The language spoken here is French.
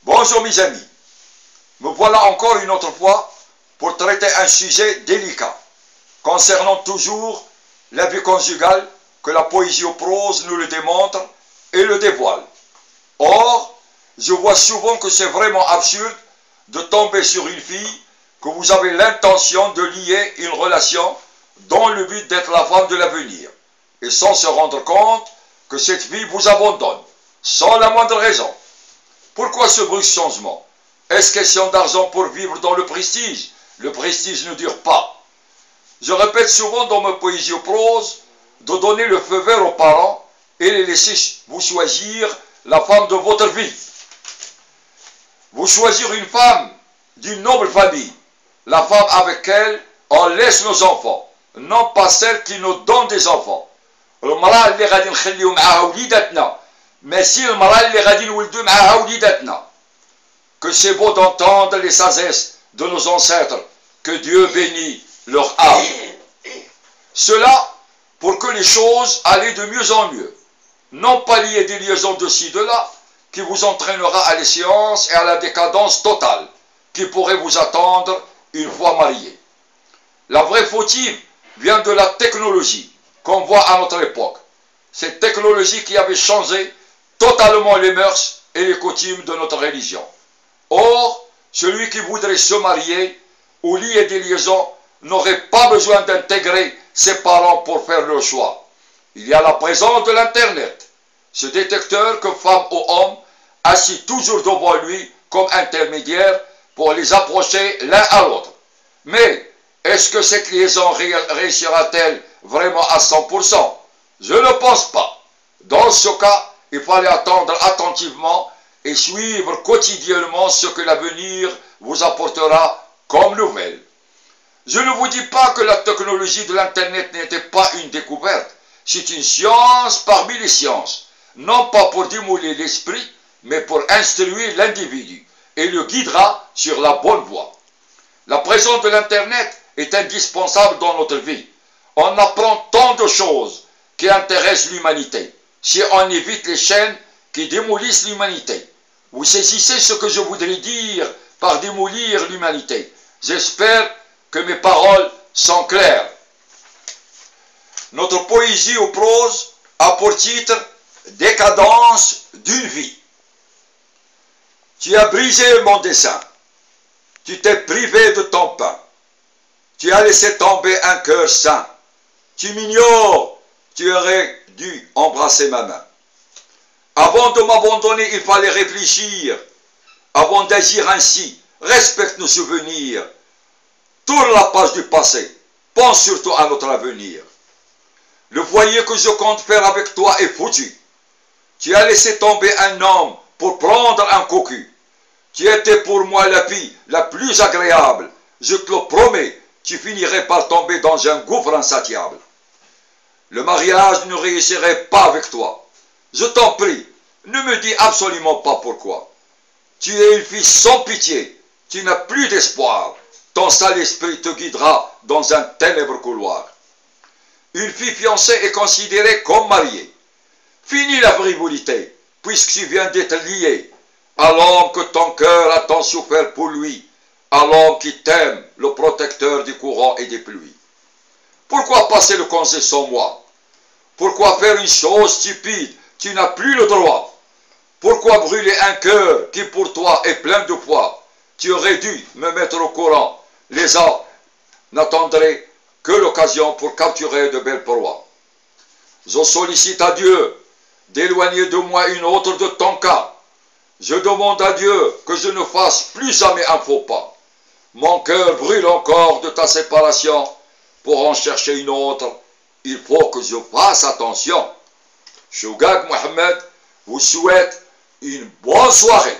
Bonjour mes amis, me voilà encore une autre fois pour traiter un sujet délicat, concernant toujours la vie conjugale que la poésie ou prose nous le démontre et le dévoile. Or, je vois souvent que c'est vraiment absurde de tomber sur une fille que vous avez l'intention de lier une relation dans le but d'être la femme de l'avenir, et sans se rendre compte que cette fille vous abandonne, sans la moindre raison. Pourquoi ce brusque changement? Est-ce question d'argent pour vivre dans le prestige? Le prestige ne dure pas. Je répète souvent dans ma poésie ou prose de donner le feu vert aux parents et les laisser vous choisir la femme de votre vie. Vous choisir une femme d'une noble famille, la femme avec laquelle on laisse nos enfants, non pas celle qui nous donne des enfants. المرأة اللي غادي نخليو معاها وليداتنا ماشي المرأة اللي غادي نولدو معاها وليداتنا. Que c'est beau d'entendre les sagesses de nos ancêtres, que Dieu bénit leur âme. Cela pour que les choses aillent de mieux en mieux, non pas lier des liaisons de ci, de là, qui vous entraînera à l'échéance et à la décadence totale, qui pourrait vous attendre une fois marié. La vraie fautive vient de la technologie qu'on voit à notre époque. Cette technologie qui avait changé totalement les mœurs et les coutumes de notre religion. Or, celui qui voudrait se marier ou lier des liaisons n'aurait pas besoin d'intégrer ses parents pour faire le choix. Il y a la présence de l'Internet, ce détecteur que femme ou homme assis toujours devant lui comme intermédiaire pour les approcher l'un à l'autre. Mais est-ce que cette liaison réussira-t-elle vraiment à 100%? Je ne pense pas. Dans ce cas, il fallait attendre attentivement et suivre quotidiennement ce que l'avenir vous apportera comme nouvelle. Je ne vous dis pas que la technologie de l'Internet n'était pas une découverte. C'est une science parmi les sciences, non pas pour démouler l'esprit, mais pour instruire l'individu et le guidera sur la bonne voie. La présence de l'Internet est indispensable dans notre vie. On apprend tant de choses qui intéressent l'humanité, si on évite les chaînes qui démolissent l'humanité. Vous saisissez ce que je voudrais dire par démolir l'humanité. J'espère que mes paroles sont claires. Notre poésie ou prose a pour titre « Décadence d'une vie ». Tu as brisé mon dessein. Tu t'es privé de ton pain. Tu as laissé tomber un cœur sain. Tu m'ignores. Tu aurais dû embrasser ma main. Avant de m'abandonner, il fallait réfléchir. Avant d'agir ainsi, respecte nos souvenirs. Tourne la page du passé. Pense surtout à notre avenir. Le foyer que je compte faire avec toi est foutu. Tu as laissé tomber un homme pour prendre un cocu. Tu étais pour moi la fille la plus agréable. Je te le promets, tu finirais par tomber dans un gouffre insatiable. Le mariage ne réussirait pas avec toi. Je t'en prie, ne me dis absolument pas pourquoi. Tu es une fille sans pitié, tu n'as plus d'espoir. Ton sale esprit te guidera dans un ténébreux couloir. Une fille fiancée est considérée comme mariée. Finis la frivolité, puisque tu viens d'être lié à l'homme que ton cœur a tant souffert pour lui, à l'homme qui t'aime, le protecteur des courants et des pluies. Pourquoi passer le congé sans moi? Pourquoi faire une chose stupide? Tu n'as plus le droit. Pourquoi brûler un cœur qui pour toi est plein de foi? Tu aurais dû me mettre au courant. Les hommes n'attendraient que l'occasion pour capturer de belles proies. Je sollicite à Dieu d'éloigner de moi une autre de ton cas. Je demande à Dieu que je ne fasse plus jamais un faux pas. Mon cœur brûle encore de ta séparation. Pour en chercher une autre, il faut que je fasse attention. Chougag Mohamed vous souhaite une bonne soirée.